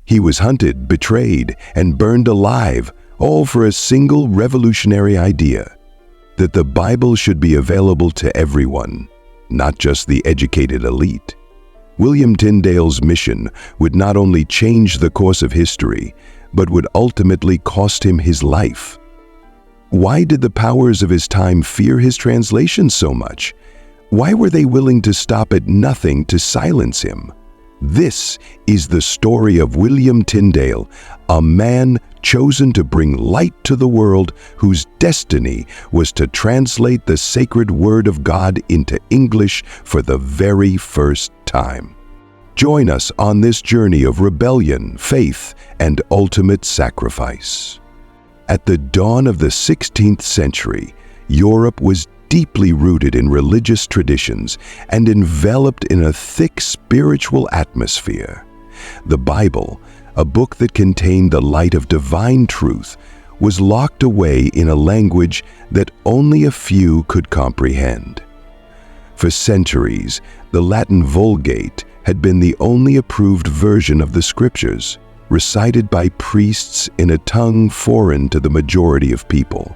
He was hunted, betrayed, and burned alive, all for a single revolutionary idea: that the Bible should be available to everyone, not just the educated elite. William Tyndale's mission would not only change the course of history, but would ultimately cost him his life. Why did the powers of his time fear his translation so much? Why were they willing to stop at nothing to silence him? This is the story of William Tyndale, a man chosen to bring light to the world, whose destiny was to translate the sacred word of God into English for the very first time. Join us on this journey of rebellion, faith, and ultimate sacrifice. At the dawn of the 16th century, Europe was deeply rooted in religious traditions and enveloped in a thick spiritual atmosphere. The Bible, a book that contained the light of divine truth, was locked away in a language that only a few could comprehend. For centuries, the Latin Vulgate had been the only approved version of the Scriptures, recited by priests in a tongue foreign to the majority of people.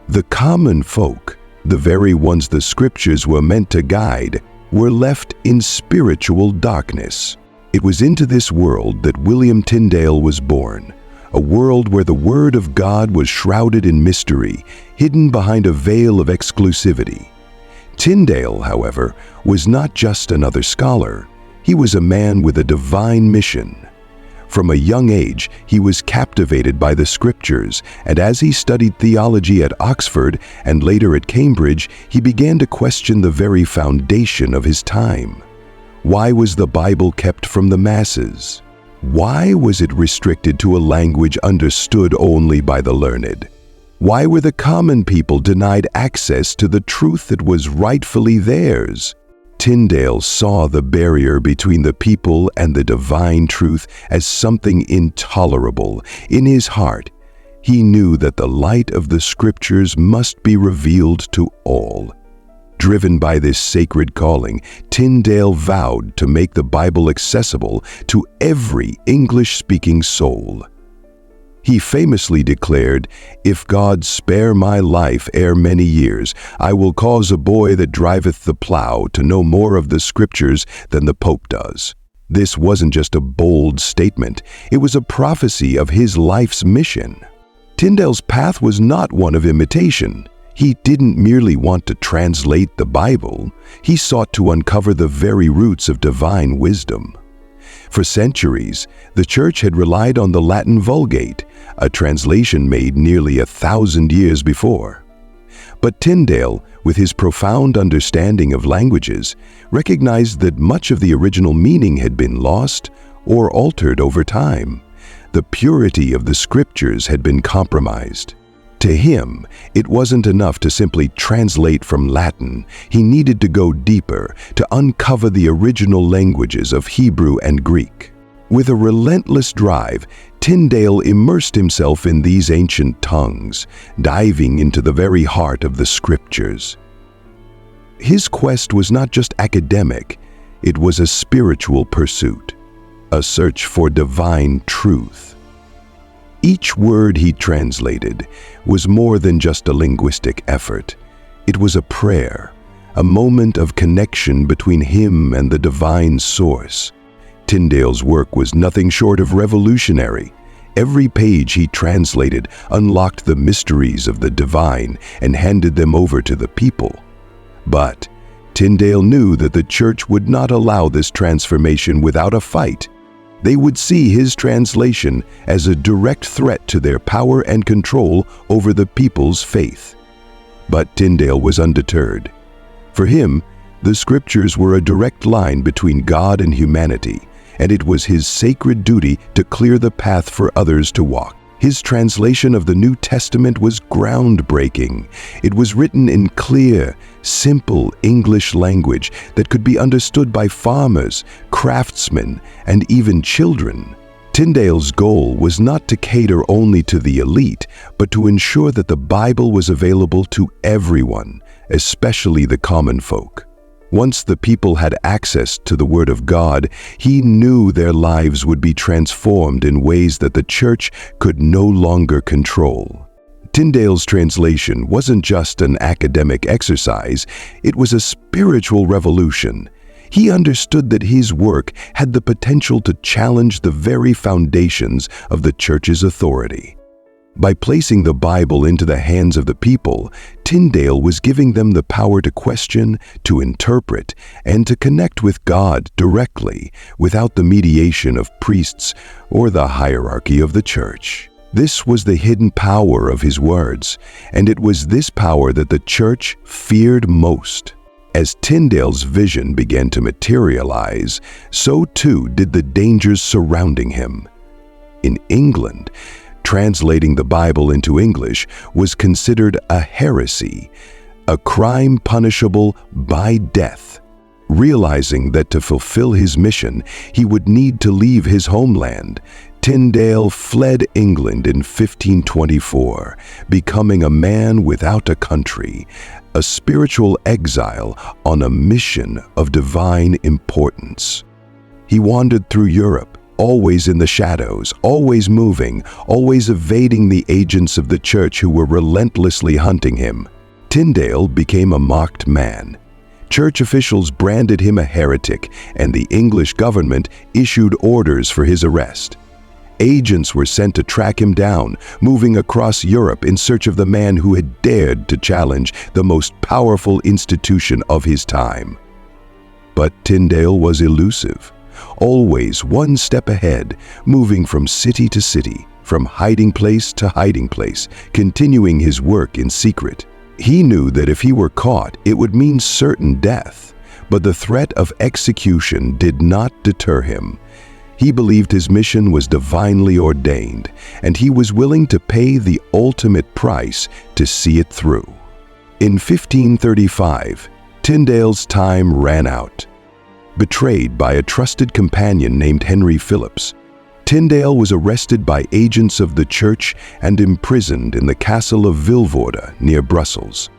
The common folk, the very ones the Scriptures were meant to guide, were left in spiritual darkness. It was into this world that William Tyndale was born, a world where the Word of God was shrouded in mystery, hidden behind a veil of exclusivity. Tyndale, however, was not just another scholar. He was a man with a divine mission. From a young age, he was captivated by the Scriptures, and as he studied theology at Oxford and later at Cambridge, he began to question the very foundation of his time. Why was the Bible kept from the masses? Why was it restricted to a language understood only by the learned? Why were the common people denied access to the truth that was rightfully theirs? Tyndale saw the barrier between the people and the divine truth as something intolerable. In his heart, he knew that the light of the Scriptures must be revealed to all. Driven by this sacred calling, Tyndale vowed to make the Bible accessible to every English-speaking soul. He famously declared, "If God spare my life ere many years, I will cause a boy that driveth the plough to know more of the Scriptures than the Pope does." This wasn't just a bold statement, it was a prophecy of his life's mission. Tyndale's path was not one of imitation. He didn't merely want to translate the Bible, he sought to uncover the very roots of divine wisdom. For centuries, the Church had relied on the Latin Vulgate, a translation made nearly 1,000 years before. But Tyndale, with his profound understanding of languages, recognized that much of the original meaning had been lost or altered over time. The purity of the Scriptures had been compromised. To him, it wasn't enough to simply translate from Latin. He needed to go deeper, to uncover the original languages of Hebrew and Greek. With a relentless drive, Tyndale immersed himself in these ancient tongues, diving into the very heart of the Scriptures. His quest was not just academic, it was a spiritual pursuit, a search for divine truth. Each word he translated was more than just a linguistic effort. It was a prayer, a moment of connection between him and the divine source. Tyndale's work was nothing short of revolutionary. Every page he translated unlocked the mysteries of the divine and handed them over to the people. But Tyndale knew that the Church would not allow this transformation without a fight. They would see his translation as a direct threat to their power and control over the people's faith. But Tyndale was undeterred. For him, the Scriptures were a direct line between God and humanity, and it was his sacred duty to clear the path for others to walk. His translation of the New Testament was groundbreaking. It was written in clear, simple English language that could be understood by farmers, craftsmen, and even children. Tyndale's goal was not to cater only to the elite, but to ensure that the Bible was available to everyone, especially the common folk. Once the people had access to the Word of God, he knew their lives would be transformed in ways that the church could no longer control. Tyndale's translation wasn't just an academic exercise, it was a spiritual revolution. He understood that his work had the potential to challenge the very foundations of the church's authority. By placing the Bible into the hands of the people, Tyndale was giving them the power to question, to interpret, and to connect with God directly without the mediation of priests or the hierarchy of the church. This was the hidden power of his words, and it was this power that the church feared most. As Tyndale's vision began to materialize, so too did the dangers surrounding him. In England, translating the Bible into English was considered a heresy, a crime punishable by death. Realizing that to fulfill his mission, he would need to leave his homeland, Tindale fled England in 1524, becoming a man without a country, a spiritual exile on a mission of divine importance. He wandered through Europe, always in the shadows, always moving, always evading the agents of the church who were relentlessly hunting him. Tindale became a mocked man. Church officials branded him a heretic, and the English government issued orders for his arrest. Agents were sent to track him down, moving across Europe in search of the man who had dared to challenge the most powerful institution of his time. But Tindale was elusive, always one step ahead, moving from city to city, from hiding place to hiding place, continuing his work in secret. He knew that if he were caught, it would mean certain death, but the threat of execution did not deter him. He believed his mission was divinely ordained, and he was willing to pay the ultimate price to see it through. In 1535, Tyndale's time ran out. Betrayed by a trusted companion named Henry Phillips, Tindale was arrested by agents of the church and imprisoned in the castle of Vilvoorde near Brussels.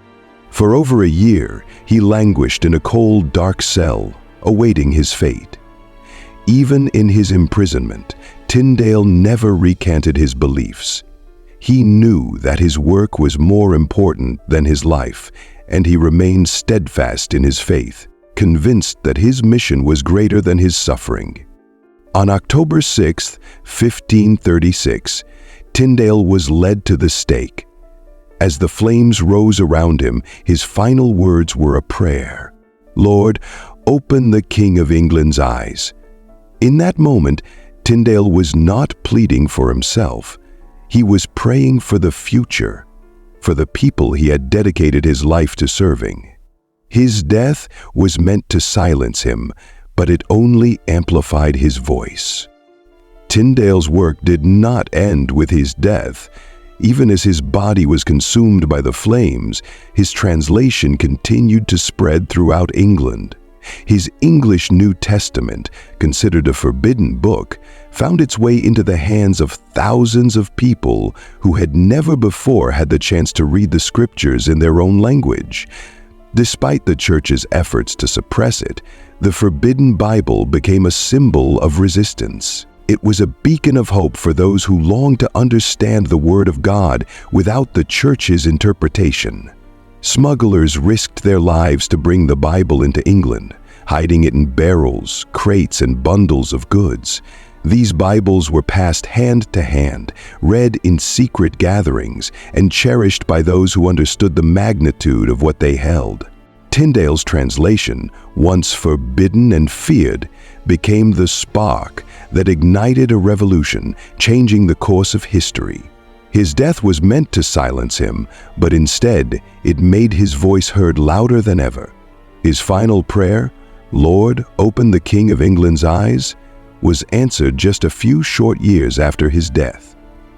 For over a year, he languished in a cold, dark cell, awaiting his fate. Even in his imprisonment, Tindale never recanted his beliefs. He knew that his work was more important than his life, and he remained steadfast in his faith, convinced that his mission was greater than his suffering. On October 6, 1536, Tindale was led to the stake. As the flames rose around him, his final words were a prayer. "Lord, open the King of England's eyes." In that moment, Tindale was not pleading for himself. He was praying for the future, for the people he had dedicated his life to serving. His death was meant to silence him, but it only amplified his voice. Tyndale's work did not end with his death. Even as his body was consumed by the flames, his translation continued to spread throughout England. His English New Testament, considered a forbidden book, found its way into the hands of thousands of people who had never before had the chance to read the scriptures in their own language. Despite the church's efforts to suppress it, the forbidden Bible became a symbol of resistance. It was a beacon of hope for those who longed to understand the Word of God without the church's interpretation. Smugglers risked their lives to bring the Bible into England, hiding it in barrels, crates, and bundles of goods. These Bibles were passed hand to hand, read in secret gatherings, and cherished by those who understood the magnitude of what they held. Tyndale's translation, once forbidden and feared, became the spark that ignited a revolution, changing the course of history. His death was meant to silence him, but instead, it made his voice heard louder than ever. His final prayer, "Lord, open the King of England's eyes," was answered just a few short years after his death.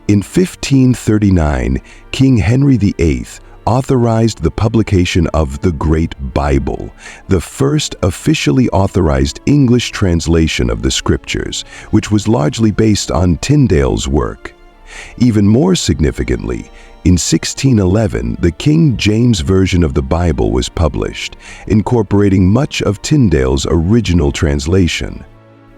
In 1539, King Henry VIII authorized the publication of the Great Bible, the first officially authorized English translation of the Scriptures, which was largely based on Tyndale's work. Even more significantly, in 1611, the King James Version of the Bible was published, incorporating much of Tyndale's original translation.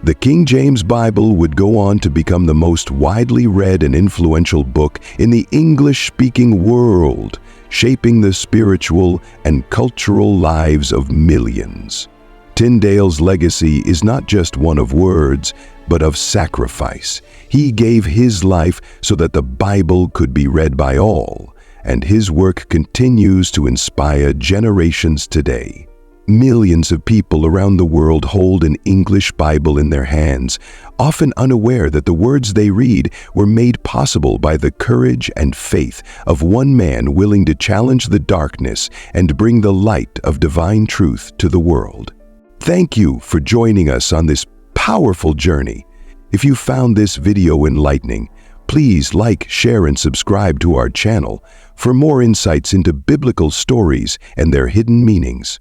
The King James Bible would go on to become the most widely read and influential book in the English-speaking world, shaping the spiritual and cultural lives of millions. Tyndale's legacy is not just one of words, but of sacrifice. He gave his life so that the Bible could be read by all, and his work continues to inspire generations today. Millions of people around the world hold an English Bible in their hands, often unaware that the words they read were made possible by the courage and faith of one man willing to challenge the darkness and bring the light of divine truth to the world. Thank you for joining us on this powerful journey. If you found this video enlightening, please like, share, and subscribe to our channel for more insights into biblical stories and their hidden meanings.